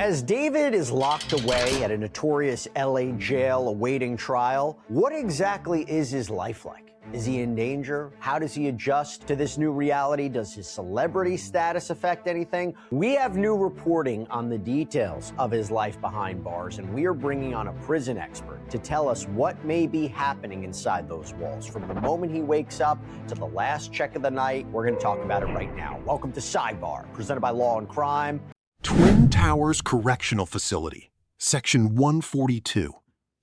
As David is locked away at a notorious LA jail awaiting trial, what exactly is his life like? Is he in danger? How does he adjust to this new reality? Does his celebrity status affect anything? We have new reporting on the details of his life behind bars, and we are bringing on a prison expert to tell us what may be happening inside those walls. From the moment he wakes up to the last check of the night, we're going to talk about it right now. Welcome to Sidebar, presented by Law and Crime. Twin Towers Correctional Facility, Section 142,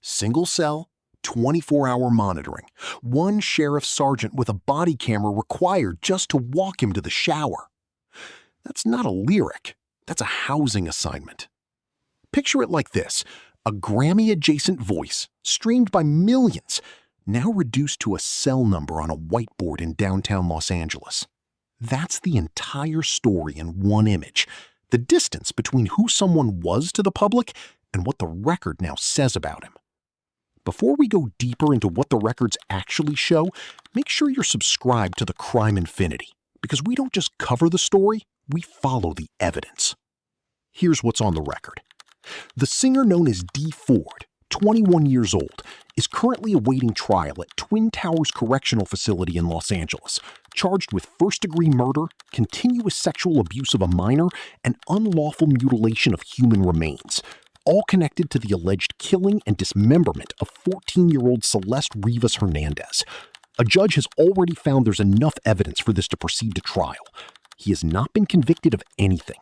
single cell, 24-hour monitoring, one sheriff sergeant with a body camera required just to walk him to the shower. That's not a lyric, that's a housing assignment. Picture it like this, a Grammy-adjacent voice, streamed by millions, now reduced to a cell number on a whiteboard in downtown Los Angeles. That's the entire story in one image. The distance between who someone was to the public and what the record now says about him. Before we go deeper into what the records actually show, make sure you're subscribed to the Crime Infinity, because we don't just cover the story, we follow the evidence. Here's what's on the record. The singer known as D4vd, 21 years old, is currently awaiting trial at Twin Towers Correctional Facility in Los Angeles, charged with first-degree murder, continuous sexual abuse of a minor, and unlawful mutilation of human remains, all connected to the alleged killing and dismemberment of 14-year-old Celeste Rivas Hernandez. A judge has already found there's enough evidence for this to proceed to trial. He has not been convicted of anything.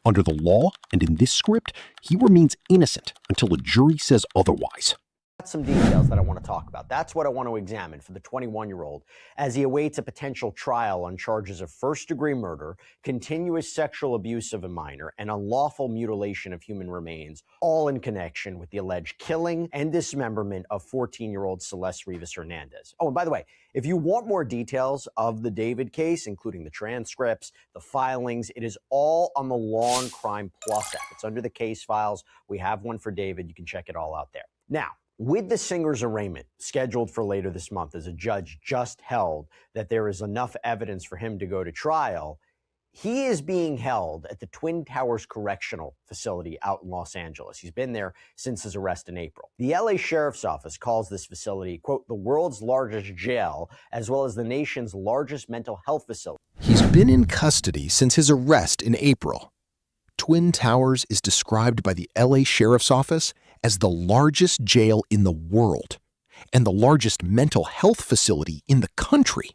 Under the law, and in this script, he remains innocent until a jury says otherwise. Some details that I want to talk about. That's what I want to examine for the 21-year-old as he awaits a potential trial on charges of first-degree murder, continuous sexual abuse of a minor, and unlawful mutilation of human remains, all in connection with the alleged killing and dismemberment of 14-year-old Celeste Rivas Hernandez. Oh, and by the way, if you want more details of the David case, including the transcripts, the filings, it is all on the Law and Crime Plus app. It's under the case files. We have one for David. You can check it all out there. Now, with the singer's arraignment scheduled for later this month, as a judge just held that there is enough evidence for him to go to trial, he is being held at the Twin Towers Correctional Facility out in Los Angeles. He's been there since his arrest in April. The LA Sheriff's Office calls this facility, quote, the world's largest jail, as well as the nation's largest mental health facility. He's been in custody since his arrest in April. Twin Towers is described by the LA Sheriff's Office as the largest jail in the world and the largest mental health facility in the country.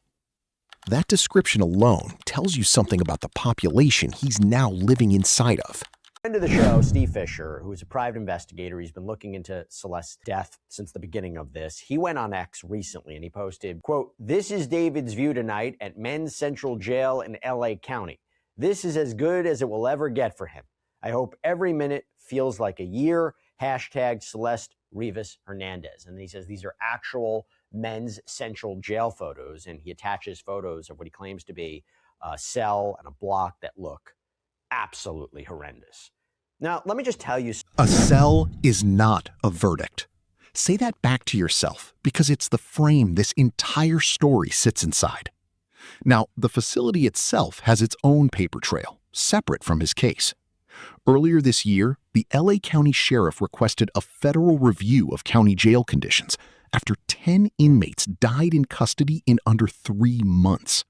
That description alone tells you something about the population he's now living inside of. Friend of the show, Steve Fisher, who is a private investigator, he's been looking into Celeste's death since the beginning of this. He went on X recently and he posted, quote, "This is David's view tonight at Men's Central Jail in LA County. This is as good as it will ever get for him. I hope every minute feels like a year. Hashtag Celeste Rivas Hernandez." And he says these are actual Men's Central Jail photos, and he attaches photos of what he claims to be a cell and a block that look absolutely horrendous. Now, let me just tell you. A cell is not a verdict. Say that back to yourself, because it's the frame this entire story sits inside. Now, the facility itself has its own paper trail, separate from his case. Earlier this year, the LA County Sheriff requested a federal review of county jail conditions after 10 inmates died in custody in under 3 months.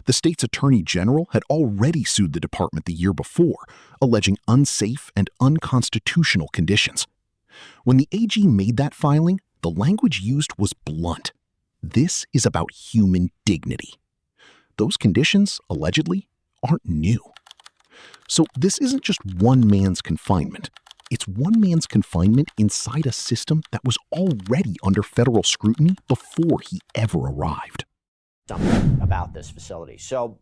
The state's attorney general had already sued the department the year before, alleging unsafe and unconstitutional conditions. When the AG made that filing, the language used was blunt. This is about human dignity. Those conditions, allegedly, aren't new. So this isn't just one man's confinement. It's one man's confinement inside a system that was already under federal scrutiny before he ever arrived. Something about this facility. So,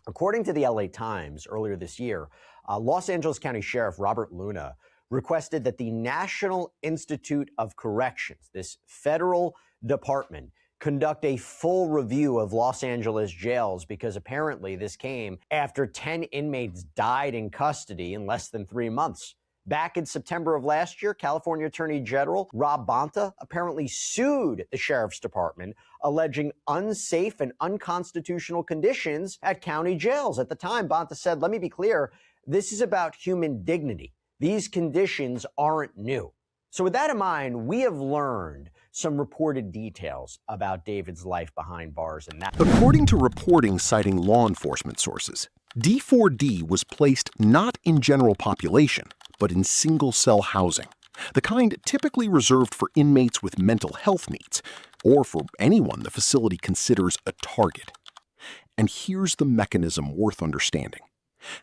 according to the LA Times earlier this year, Los Angeles County Sheriff Robert Luna requested that the National Institute of Corrections, this federal department, conduct a full review of Los Angeles jails, because apparently this came after 10 inmates died in custody in less than 3 months. Back in September of last year, California Attorney General Rob Bonta apparently sued the Sheriff's Department, alleging unsafe and unconstitutional conditions at county jails. At the time, Bonta said, "Let me be clear, this is about human dignity. These conditions aren't new. So with that in mind, we have learned some reported details about David's life behind bars and that. According to reporting citing law enforcement sources, D4D was placed not in general population, but in single-cell housing, the kind typically reserved for inmates with mental health needs, or for anyone the facility considers a target. And here's the mechanism worth understanding.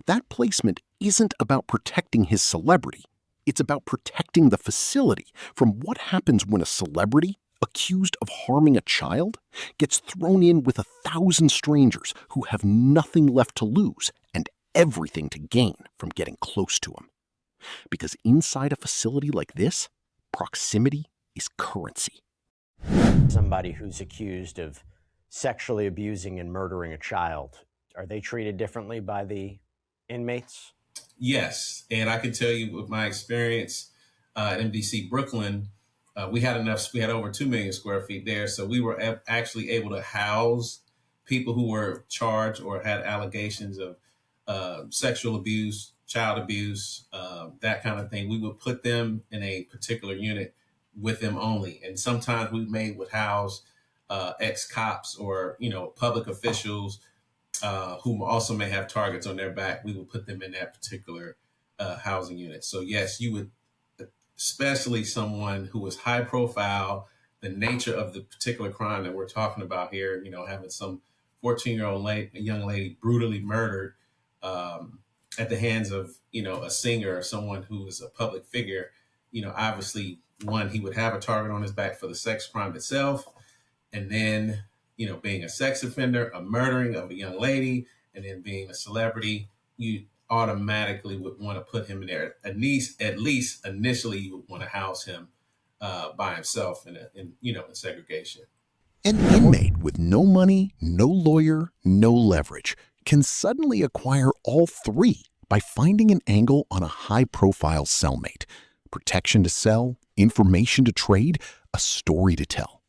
That placement isn't about protecting his celebrity. It's about protecting the facility from what happens when a celebrity accused of harming a child gets thrown in with 1,000 strangers who have nothing left to lose and everything to gain from getting close to him. Because inside a facility like this, proximity is currency. Somebody who's accused of sexually abusing and murdering a child, are they treated differently by the inmates? Yes, and I can tell you with my experience at MDC Brooklyn, we had over 2 million square feet there. So we were actually able to house people who were charged or had allegations of sexual abuse, child abuse, that kind of thing. We would put them in a particular unit with them only. And sometimes would house ex-cops or, public officials who also may have targets on their back. We would put them in that particular housing unit. So yes, you would, especially someone who was high profile, the nature of the particular crime that we're talking about here, having some 14-year-old young lady brutally murdered at the hands of, a singer or someone who is a public figure, obviously, one, he would have a target on his back for the sex crime itself. And then, being a sex offender, a murdering of a young lady, and then being a celebrity, you automatically would want to put him in there. At least initially, you would want to house him by himself in segregation. An inmate with no money, no lawyer, no leverage can suddenly acquire all three by finding an angle on a high-profile cellmate. Protection to sell, information to trade, a story to tell.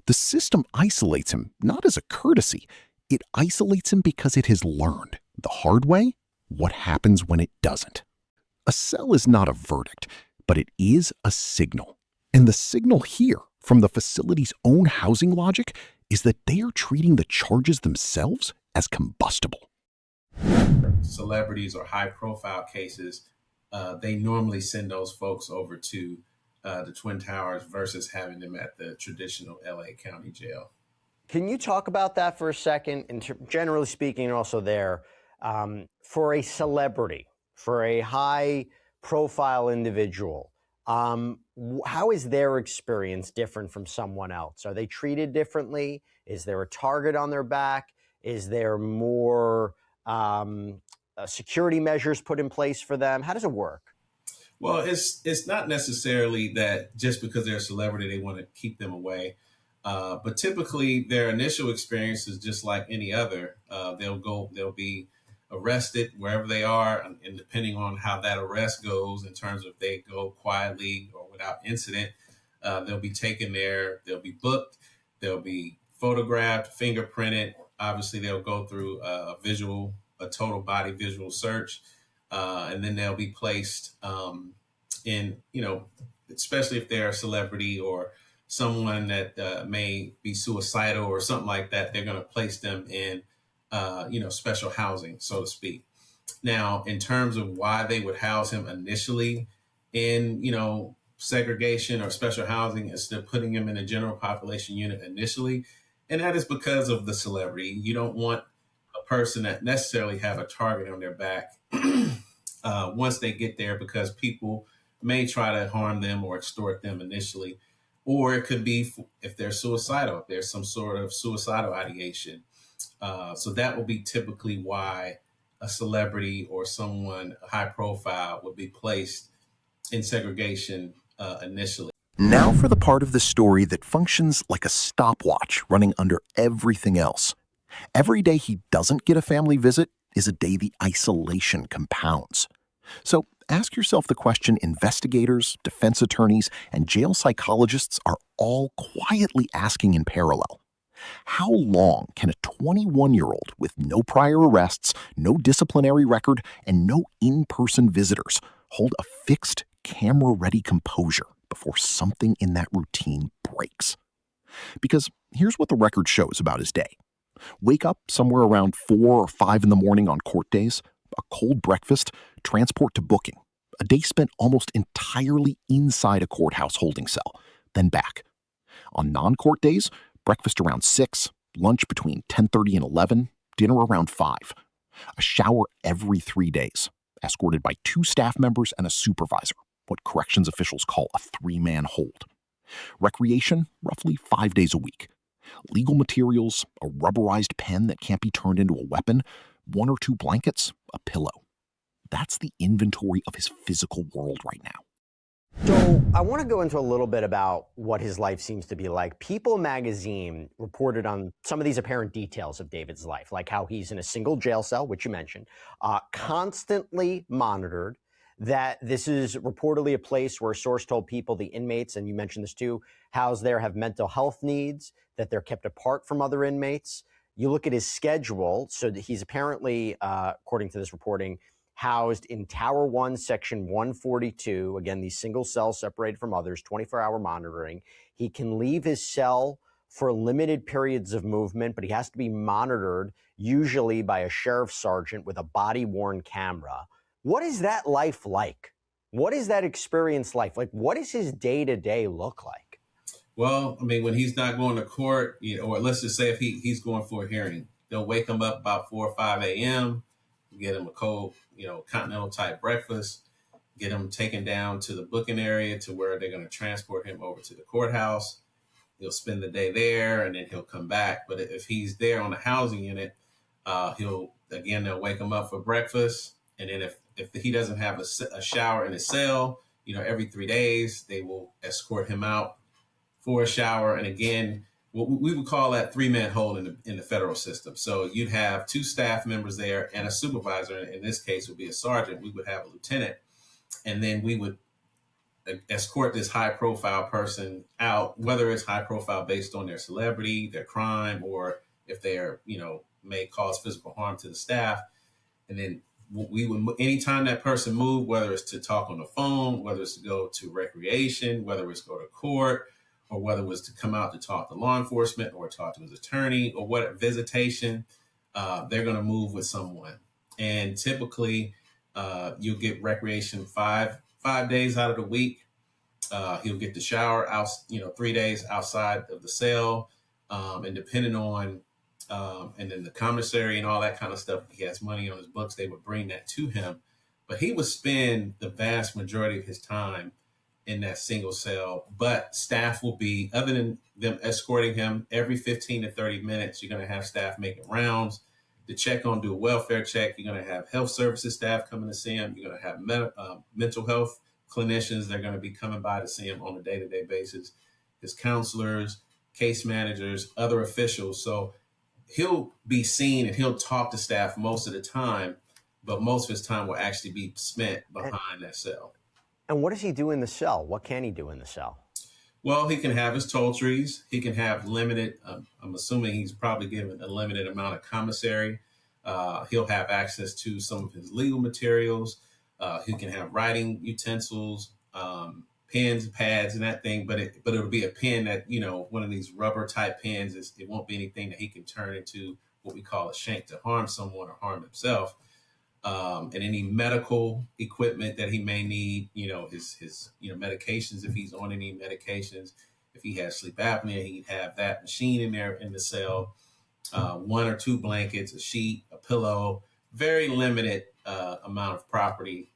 The system isolates him not as a courtesy. It isolates him because it has learned, the hard way, what happens when it doesn't. A cell is not a verdict, but it is a signal. And the signal here, from the facility's own housing logic, is that they are treating the charges themselves as combustible. Celebrities or high-profile cases, they normally send those folks over to the Twin Towers versus having them at the traditional LA County Jail. Can you talk about that for a second? Generally speaking, and also there, for a celebrity, for a high-profile individual, how is their experience different from someone else? Are they treated differently? Is there a target on their back? Is there more security measures put in place for them? How does it work? Well, it's not necessarily that just because they're a celebrity, they want to keep them away. But typically their initial experience is just like any other. They'll be arrested wherever they are. And depending on how that arrest goes in terms of if they go quietly or without incident, they'll be taken there. They'll be booked. They'll be photographed, fingerprinted. Obviously, they'll go through a total body visual search. And then they'll be placed in, especially if they're a celebrity or someone that may be suicidal or something like that, they're going to place them in, special housing, so to speak. Now, in terms of why they would house him initially in, segregation or special housing instead of putting him in a general population unit initially, and that is because of the celebrity. You don't want a person that necessarily have a target on their back once they get there, because people may try to harm them or extort them initially. Or it could be if they're suicidal, if there's some sort of suicidal ideation. So that will be typically why a celebrity or someone high profile would be placed in segregation initially. Now for the part of the story that functions like a stopwatch running under everything else. Every day he doesn't get a family visit is a day the isolation compounds. So ask yourself the question investigators, defense attorneys, and jail psychologists are all quietly asking in parallel. How long can a 21-year-old with no prior arrests, no disciplinary record, and no in-person visitors hold a fixed, camera-ready composure before something in that routine breaks. Because here's what the record shows about his day. Wake up somewhere around 4 or 5 in the morning on court days, a cold breakfast, transport to booking, a day spent almost entirely inside a courthouse holding cell, then back. On non-court days, breakfast around 6, lunch between 10:30 and 11, dinner around 5. A shower every 3 days, escorted by 2 staff members and a supervisor, what corrections officials call a 3-man hold. Recreation, roughly 5 days a week. Legal materials, a rubberized pen that can't be turned into a weapon, 1 or 2 blankets, a pillow. That's the inventory of his physical world right now. So I want to go into a little bit about what his life seems to be like. People magazine reported on some of these apparent details of David's life, like how he's in a single jail cell, which you mentioned, constantly monitored, that this is reportedly a place where a source told people the inmates, and you mentioned this too, housed there have mental health needs, that they're kept apart from other inmates. You look at his schedule, so that he's apparently, according to this reporting, housed in Tower 1, Section 142. Again, these single cells separated from others, 24-hour monitoring. He can leave his cell for limited periods of movement, but he has to be monitored, usually by a sheriff's sergeant with a body-worn camera. What is that life like? What is that experience like? Like, what does his day-to-day look like? Well, I mean, when he's not going to court, or let's just say if he's going for a hearing, they'll wake him up about 4 or 5 a.m., get him a cold, continental type breakfast, get him taken down to the booking area to where they're going to transport him over to the courthouse. He'll spend the day there and then he'll come back. But if he's there on the housing unit, they'll wake him up for breakfast. And then if he doesn't have a shower in his cell, every 3 days, they will escort him out for a shower. And again, what we would call that 3-man hold in the federal system. So you'd have 2 staff members there and a supervisor. In this case, would be a sergeant. We would have a lieutenant. And then we would escort this high-profile person out, whether it's high-profile based on their celebrity, their crime, or if they're, may cause physical harm to the staff. And then we would, anytime that person moved, whether it's to talk on the phone, whether it's to go to recreation, whether it's go to court, or whether it was to come out to talk to law enforcement or talk to his attorney or what visitation, they're going to move with someone. And typically, you'll get recreation five days out of the week. He'll get the shower out, 3 days outside of the cell, and depending on, and then the commissary and all that kind of stuff. If he has money on his books, they would bring that to him. But he would spend the vast majority of his time in that single cell, but staff will be, other than them escorting him every 15 to 30 minutes, you're going to have staff making rounds to check on, do a welfare check. You're going to have health services staff coming to see him. You're going to have mental health clinicians. They're going to be coming by to see him on a day-to-day basis. His counselors, case managers, other officials. So he'll be seen and he'll talk to staff most of the time, but most of his time will actually be spent behind that cell. And what does he do in the cell? What can he do in the cell? Well, he can have his toiletries. He can have limited, I'm assuming he's probably given a limited amount of commissary. He'll have access to some of his legal materials. He can have writing utensils, pens, pads, and that thing. But it'll be a pen that, one of these rubber type pens. It won't be anything that he can turn into what we call a shank to harm someone or harm himself. And any medical equipment that he may need, his medications, if he's on any medications, if he has sleep apnea, he'd have that machine in there in the cell, 1 or 2 blankets, a sheet, a pillow, very limited amount of property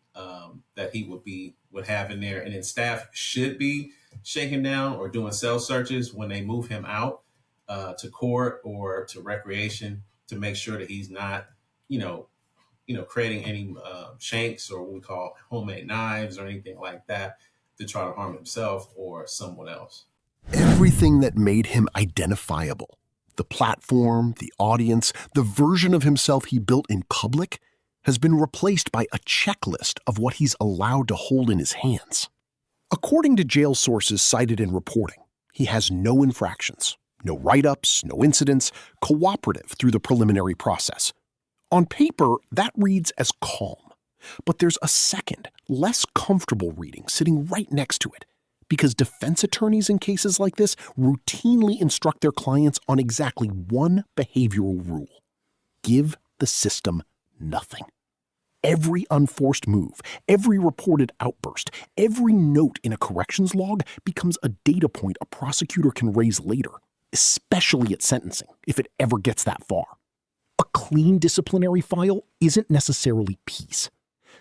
that he would have in there. And then staff should be shaking down or doing cell searches when they move him out to court or to recreation to make sure that he's not, creating any shanks or what we call homemade knives or anything like that to try to harm himself or someone else. Everything that made him identifiable, the platform, the audience, the version of himself he built in public, has been replaced by a checklist of what he's allowed to hold in his hands. According to jail sources cited in reporting, he has no infractions, no write-ups, no incidents, cooperative through the preliminary process. On paper, that reads as calm. But there's a second, less comfortable reading sitting right next to it, because defense attorneys in cases like this routinely instruct their clients on exactly one behavioral rule: give the system nothing. Every unforced move, every reported outburst, every note in a corrections log becomes a data point a prosecutor can raise later, especially at sentencing, if it ever gets that far. A clean disciplinary file isn't necessarily peace.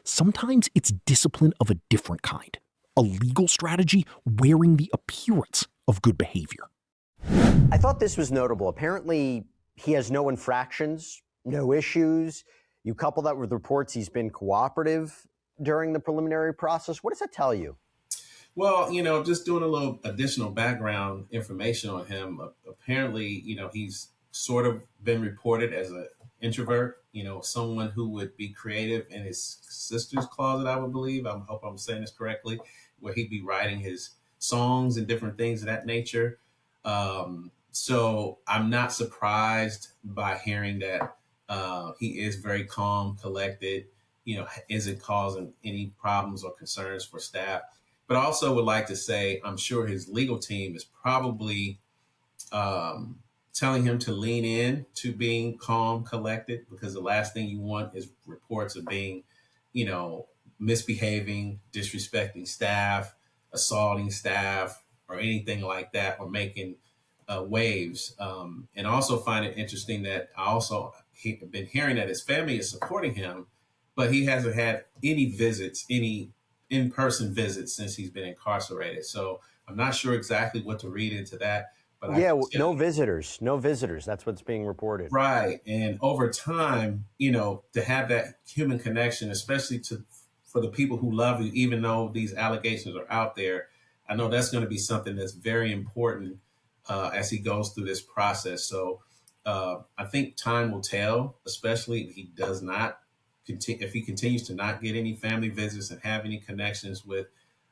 Sometimes it's discipline of a different kind, a legal strategy wearing the appearance of good behavior. I thought this was notable. Apparently, he has no infractions, no issues. You couple that with reports he's been cooperative during the preliminary process. What does that tell you? Well, just doing a little additional background information on him. Apparently, he's sort of been reported as an introvert, someone who would be creative in his sister's closet, I would believe. I hope I'm saying this correctly, where he'd be writing his songs and different things of that nature. So I'm not surprised by hearing that he is very calm, collected, isn't causing any problems or concerns for staff. But I also would like to say, I'm sure his legal team is probably telling him to lean in to being calm, collected, because the last thing you want is reports of being, misbehaving, disrespecting staff, assaulting staff, or anything like that, or making waves. And also find it interesting that I've been hearing that his family is supporting him, but he hasn't had any visits, any in-person visits since he's been incarcerated. So I'm not sure exactly what to read into that. But no visitors. That's what's being reported. Right. And over time, to have that human connection, especially for the people who love you, even though these allegations are out there, I know that's going to be something that's very important as he goes through this process. So I think time will tell, especially if he does not if he continues to not get any family visits and have any connections with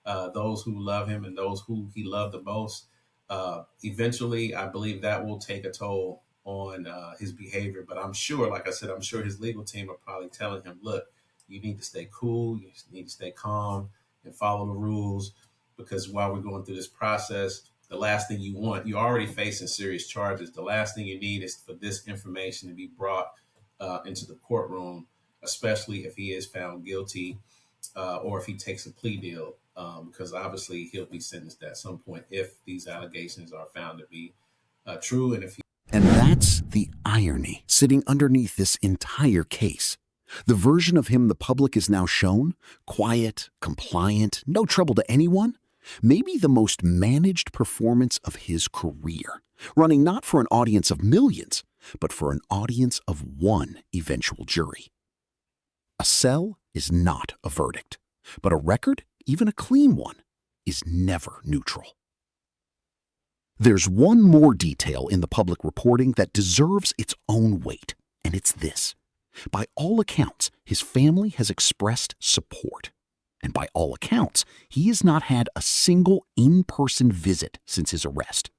those who love him and those who he loved the most. Eventually, I believe that will take a toll on his behavior. But I'm sure, like I said, I'm sure his legal team are probably telling him, look, you need to stay cool, you need to stay calm and follow the rules, because while we're going through this process, the last thing you want, you're already facing serious charges. The last thing you need is for this information to be brought into the courtroom, especially if he is found guilty or if he takes a plea deal, because obviously he'll be sentenced at some point if these allegations are found to be true. And that's the irony sitting underneath this entire case. The version of him the public is now shown, quiet, compliant, no trouble to anyone, maybe the most managed performance of his career, running not for an audience of millions, but for an audience of one eventual jury. A cell is not a verdict, but a record, even a clean one, is never neutral. There's one more detail in the public reporting that deserves its own weight, and it's this. By all accounts, his family has expressed support. And by all accounts, he has not had a single in-person visit since his arrest.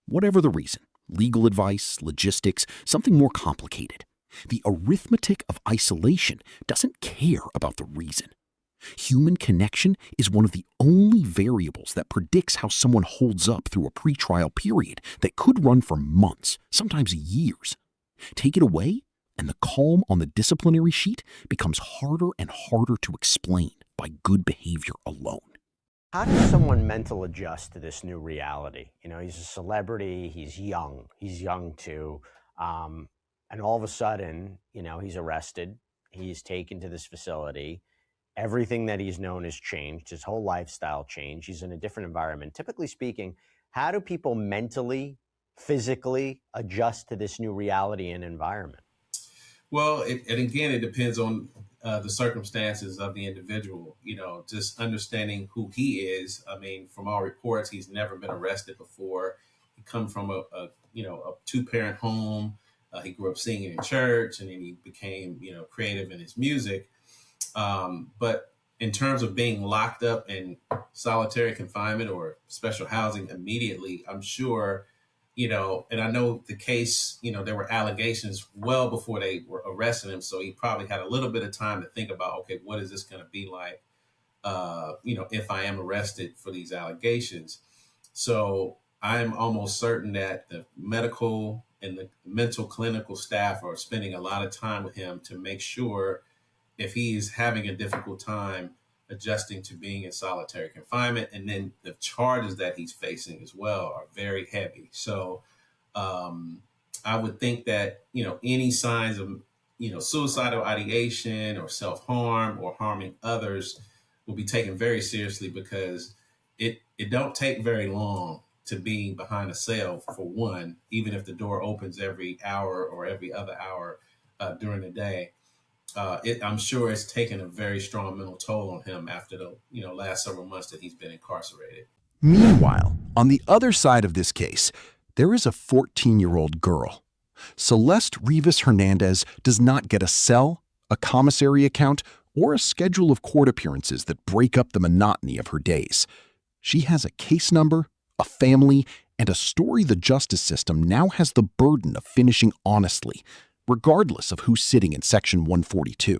Whatever the reason, legal advice, logistics, something more complicated. The arithmetic of isolation doesn't care about the reason. Human connection is one of the only variables that predicts how someone holds up through a pretrial period that could run for months, sometimes years. Take it away, and the calm on the disciplinary sheet becomes harder and harder to explain by good behavior alone. How does someone mental adjust to this new reality? He's a celebrity, he's young too. And all of a sudden, he's arrested, he's taken to this facility. Everything that he's known has changed, his whole lifestyle changed. He's in a different environment. Typically speaking, how do people mentally, physically adjust to this new reality and environment? Well, it depends on the circumstances of the individual, just understanding who he is. I mean, from all reports, he's never been arrested before. He comes from a two-parent home. He grew up singing in church, and then he became, creative in his music. But in terms of being locked up in solitary confinement or special housing immediately, I'm sure, and I know the case, there were allegations well before they were arresting him. So he probably had a little bit of time to think about, okay, what is this going to be like? if I am arrested for these allegations. So I'm almost certain that the medical and the mental clinical staff are spending a lot of time with him to make sure if he is having a difficult time adjusting to being in solitary confinement. And then the charges that he's facing as well are very heavy. So I would think that, any signs of, suicidal ideation or self-harm or harming others will be taken very seriously, because it don't take very long to be behind a cell, for one, even if the door opens every hour or every other hour during the day. I'm sure it's taken a very strong mental toll on him after the last several months that he's been incarcerated. Meanwhile, on the other side of this case, there is a 14-year-old girl. Celeste Rivas Hernandez does not get a cell, a commissary account, or a schedule of court appearances that break up the monotony of her days. She has a case number, a family, and a story the justice system now has the burden of finishing honestly, regardless of who's sitting in Section 142.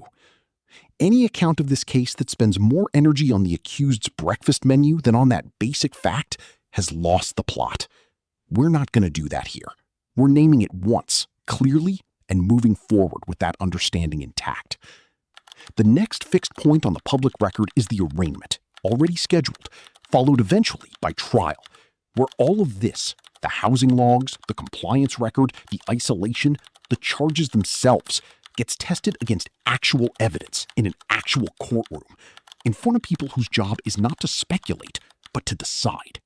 Any account of this case that spends more energy on the accused's breakfast menu than on that basic fact has lost the plot. We're not going to do that here. We're naming it once, clearly, and moving forward with that understanding intact. The next fixed point on the public record is the arraignment, already scheduled, followed eventually by trial, where all of this, the housing logs, the compliance record, the isolation, the charges themselves, gets tested against actual evidence in an actual courtroom, in front of people whose job is not to speculate, but to decide.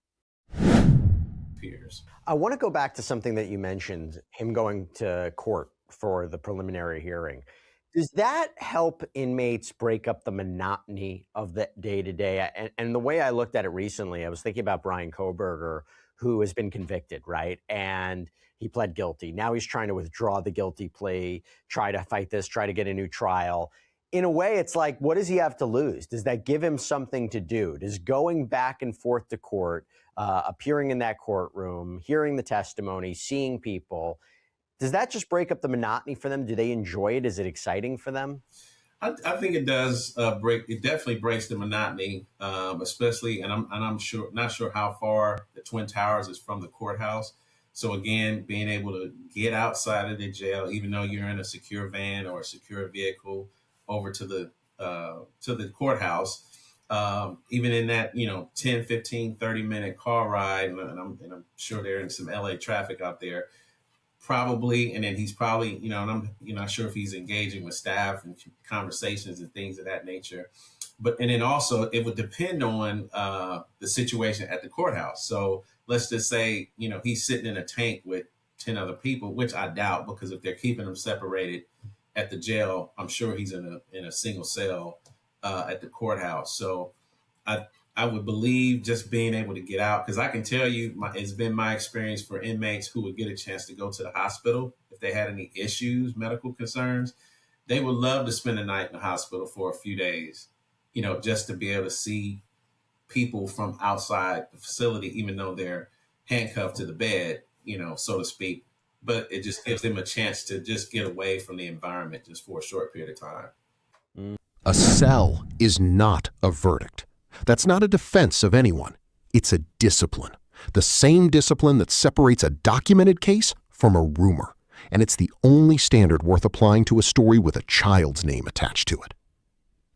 I want to go back to something that you mentioned, him going to court for the preliminary hearing. Does that help inmates break up the monotony of the day-to-day? And the way I looked at it recently, I was thinking about Brian Kohberger, who has been convicted, right? And he pled guilty. Now he's trying to withdraw the guilty plea, try to fight this, try to get a new trial. In a way, it's like, what does he have to lose? Does that give him something to do? Does going back and forth to court, appearing in that courtroom, hearing the testimony, seeing people, does that just break up the monotony for them? Do they enjoy it? Is it exciting for them? I think it does it definitely breaks the monotony, especially, and I'm not sure how far the Twin Towers is from the courthouse. So again, being able to get outside of the jail, even though you're in a secure van or a secure vehicle, over to the courthouse, even in that 10, 15, 30-minute car ride, and I'm sure they're in some LA traffic out there. Probably, and then he's probably, and I'm not sure if he's engaging with staff and conversations and things of that nature. And then also it would depend on the situation at the courthouse. So let's just say, he's sitting in a tank with 10 other people, which I doubt, because if they're keeping him separated at the jail, I'm sure he's in a single cell at the courthouse. So I would believe just being able to get out, because I can tell you, it's been my experience for inmates who would get a chance to go to the hospital if they had any issues, medical concerns. They would love to spend a night in the hospital for a few days, just to be able to see people from outside the facility, even though they're handcuffed to the bed, so to speak. But it just gives them a chance to just get away from the environment just for a short period of time. A cell is not a verdict. That's not a defense of anyone. It's a discipline. The same discipline that separates a documented case from a rumor. And it's the only standard worth applying to a story with a child's name attached to it.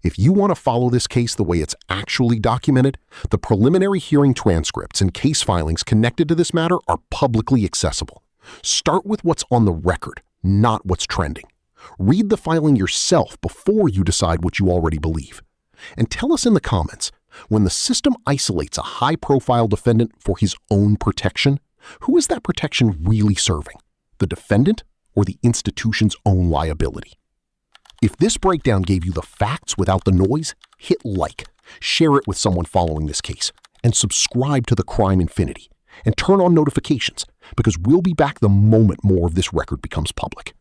If you want to follow this case the way it's actually documented, the preliminary hearing transcripts and case filings connected to this matter are publicly accessible. Start with what's on the record, not what's trending. Read the filing yourself before you decide what you already believe. And tell us in the comments, when the system isolates a high-profile defendant for his own protection, who is that protection really serving? The defendant or the institution's own liability? If this breakdown gave you the facts without the noise, hit like, share it with someone following this case, and subscribe to the Crime Infinity, and turn on notifications, because we'll be back the moment more of this record becomes public.